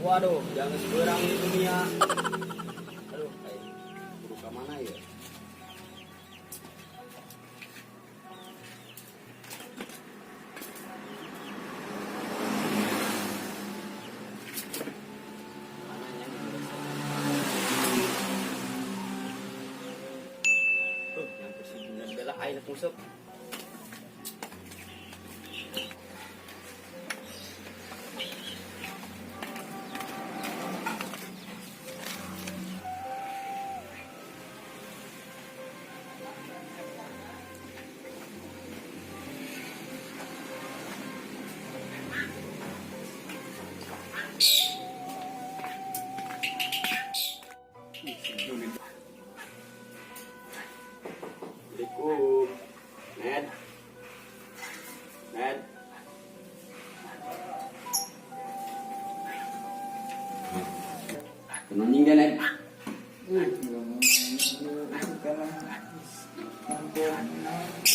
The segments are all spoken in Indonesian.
Waduh, jangan seberang di dunia. Aduh, buru ke mana ya? Yang kesini bela air kusuk. Assalamualaikum, Ned. Ned. Kenapa dia Ned?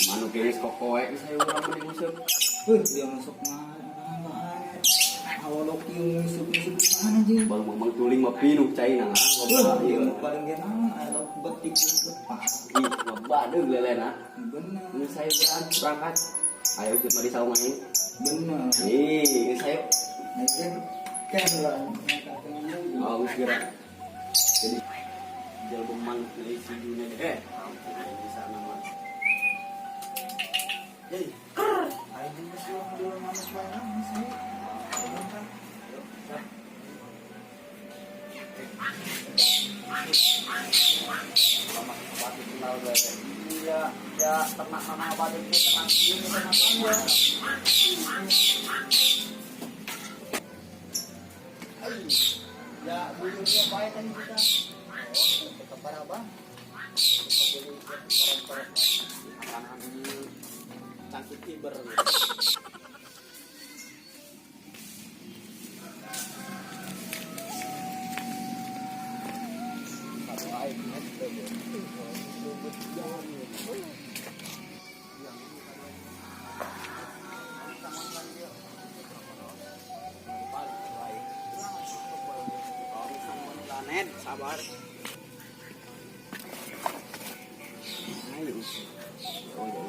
Manu kiris kokoek saya orang mau diusap. Dia masuk mana? Awalok yung isip-isip mana aja. Bang mamang tuling mapinuk China. Dia paling genang ada betik lepas. Ih, ngebadeng lelena. Benar, Ini saya berangkat. Ayo kita mari saung main. benar. Ini saya Kan lah. mau segera. Jadi jual bemang dari si dunia di sana mah. Jadi Ayo masuk dulu manas mana sih? lama pati kenal gue. Iya, ya ternak nama pati itu ternak ini ternak ya dulu dia baik kan kita. Oh, tetap para bang. Kita beli barang-barang makanan ini cangkir fiber. Ned, sabar. Ayo. Oh, ya.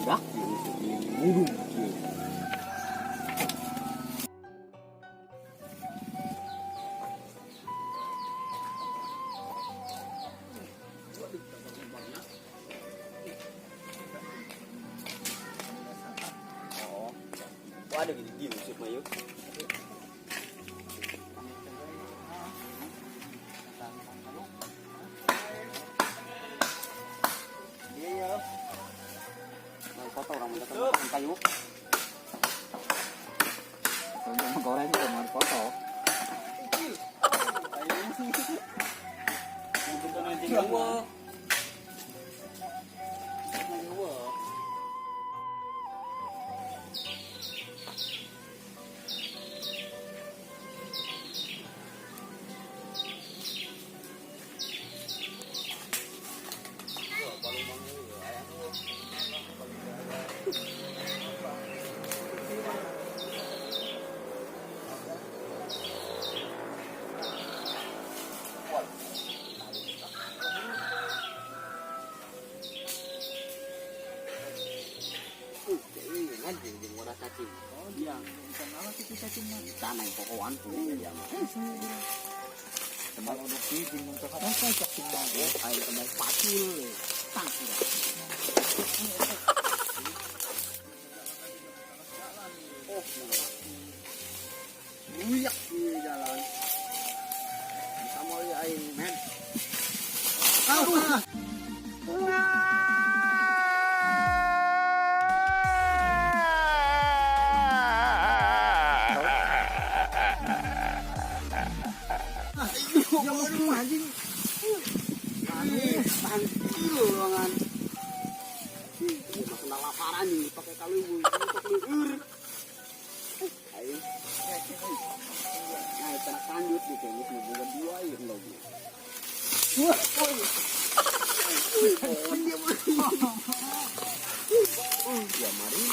Dak, buru. Oh. Waduh, gini usut mayu. Foto orang mendatang kayu. Kalau goreng juga mau foto. Bentuk nanti gua. Cacing. Oh dia ikan apa sih cacingnya? Tanah pokokan tuh dia mah. Teman untuk bikin untuk apa cacing mau? Air kembali pacul. Tangkir. Oh, buyak di jalan. Bisa mau air men. Jangan anjing. Tangkil ruangan. Ini mah kena laparan nih pakai kalibu untuk liur. Ayo. Nah, kena kanjut nih kayaknya mau buat dua air lagi. Wah, ya mari.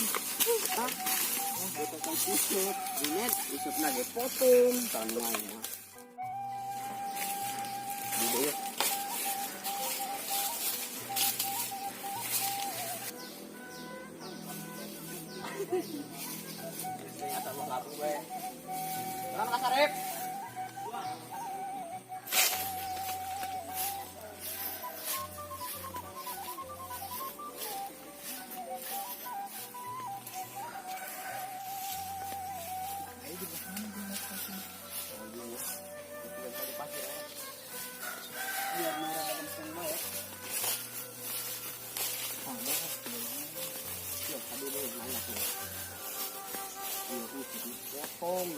Ito kang usap, dinet, usap na potong, tanungan mo. Dito yun. Ternyata mo kapong gue. Selamat kasarip. Biar merah dalam semua ya. Ya, tadi dulu banyak ya. Ya, pom.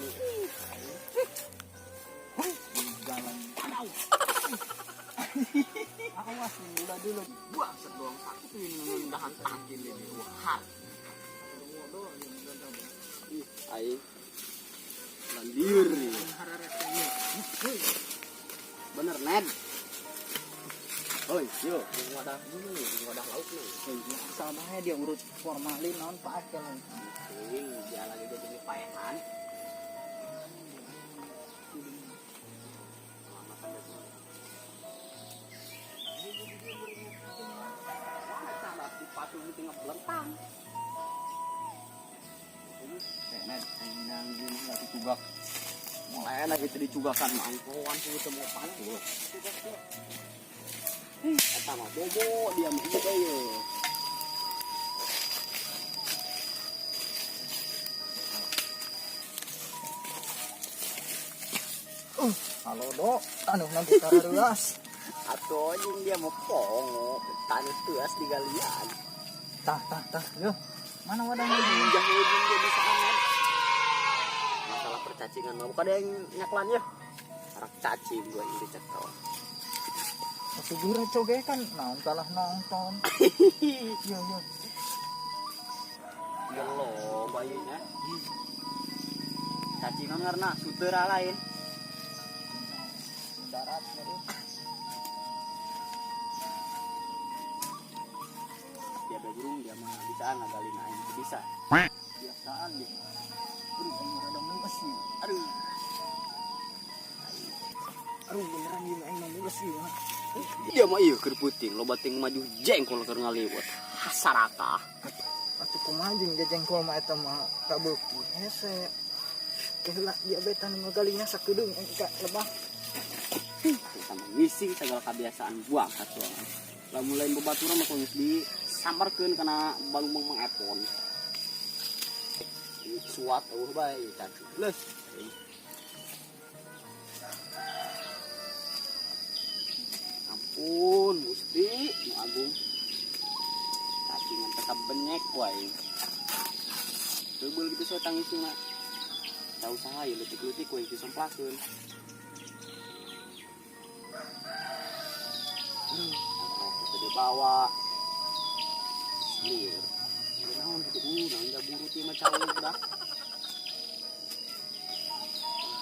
Jalan. Awas, udah dulu. Buang sedong sakit ini mendahan tangkil ini. Wah. Ai. Landir nih. Bener, Ned. Oi, yo, wadah dulu, wadah lauk nih. Sama dia urut formalin non pakai lah. Dia lagi jadi payahan. Patung di tengah belentang. Net, yang ini lagi cugak. Mulai lagi tadi cugakan mangkoan sih temu patung. Eta mah bobo dia mah ieu bae. Halo dok, anu nanti kararuas. Atuh jeung dia mah pongo, tanus tuas di galian. Tah, yo. Mana wadahnya? Jangan ujung dia bisa aman. Masalah percacingan mah bukan ada yang nyaklan ya. Arak cacing gua ini cekel. Segera cogekan, naon kalah nonton. Yo. Gelo bayunya. Cacingan karena sutera lain. Darat jadi. Dia berburung dia mah bisaan ngagalin aing bisa. Biasaan dia. Aduh, rada mulus sih. Aduh. Aduh, beneran ieu aing mah mulus sih. Dia mah ieu keur puting, loba ting maju jengkol keur ngaliwat. Hasaraka. Atuh kumaha jeung jengkol mah eta mah kabeuki hese. Keheula diabetan ngagalinya sakedeung engka lebah. Sama ngisi segala kebiasaan buang katuangan. Lah mulai babaturan mah geus disamperkeun kana balung mangepon. Suat eueuh bae caci. Leus. Ampun, Gusti, Nu Agung. Cacingan tetap benyek wae. Beul gitu saya tangisna. Tau usaha ya letik-letik wae disemplakeun. Kita dibawa clear. Naon gitu nang buru ti mah cawe udah.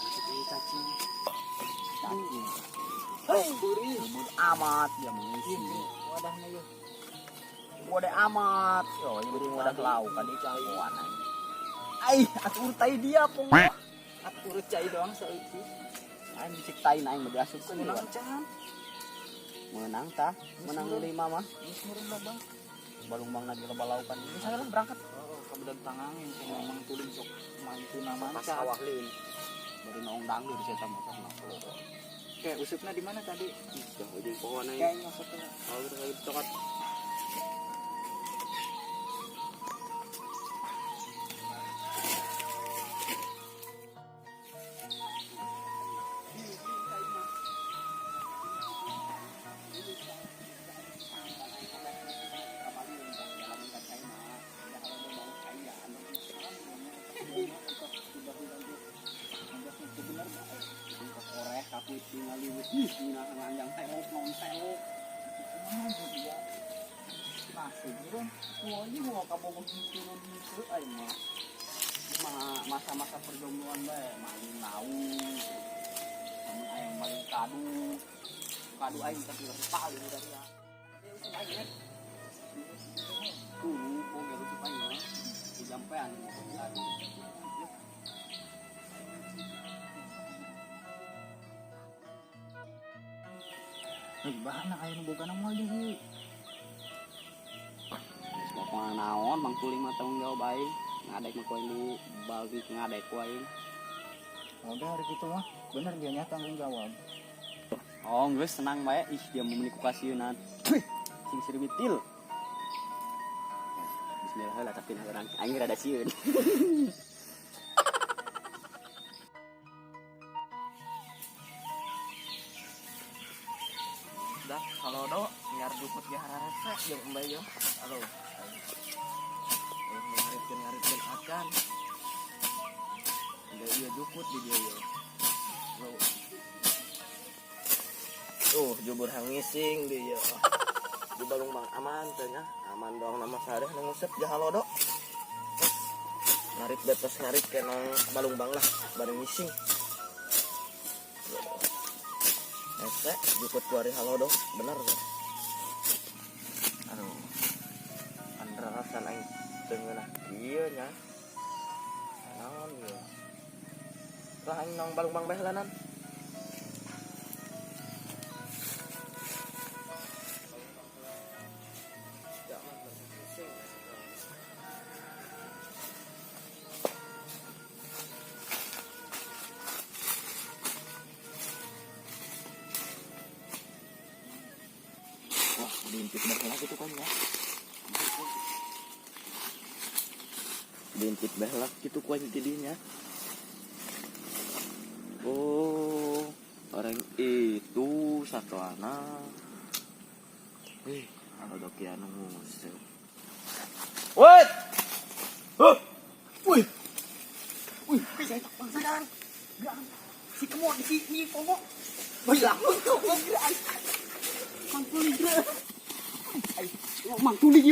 Seperti cacing. Cacing. Hei, buri amat dia mengisi. Wadahnya yo. Wadah amat. Yo, ini wadah lauk kan dicawan. Ai, atuh tai dia pong. Atuh cai doang saeuti. Aing diciptain aing mah diasupkeun Menang can. Menang tah, menang 5 mah. Geus meureun lah bang. Balung bang lagi loba laukan. Ini saya lah berangkat. Oh, kabudan tangangin sih memang tuling sok mantuna Pas manca. sawah lin. Dari naong dangdur saya sama sama peloro. Kayak usupnya di mana tadi? Dah di pohon aja. Kayaknya usupnya. Kalau udah kayak coklat. Aku tinggal di minah nganjang teok non teok. Masih bro. Wah ini mau kamu turun itu aja. Masa-masa perjombloan bae, maling naung. Namun ayam maling kadu. Kadu aing tapi lebih paling dari ya. Tuh, kok gak lucu aing. sampean. Bahan na kayo nabuka ng mga di. Bapak naon mang tuling mah tanggung jawab baik. Ngadek mah koin di bagi ngadek koin. Udah hari gitu mah, bener dia nya tanggung jawab. Oh, geus senang bae ih dia mau menikah kasieunnan. Sing sirbitil. Bismillah lah tapi orang aing rada sieun. Dah, kalau do nyar dukut di hararese jeung embay yo. Halo. Ngarit-ngarit akan. Dia dukut di dia yo. Jubur hangising di yo. Di balung bang aman teh nya. Aman dong nama sareh nu ngusep ja halo do. Ngarit betos ngarit ke nang balung bang lah bareng ngising. Ese jukut kuari halo do, bener ya. Aduh. Andra rasan aing teu ngeunah ieu nya. Naon ieu? Lah aing nang balung bang behelanan. Wah, diintip behelah gitu kan ya. Diintip behelah gitu kan jadinya. Oh, orang itu satu anak. Kalau doki anu ngusir. Wait! Huh! Wih! Wih, saya tak bangsadan. Si kemot, si pokok. Bilang, kok geraan. Mang tuli ge. Ay, mang tuli ge,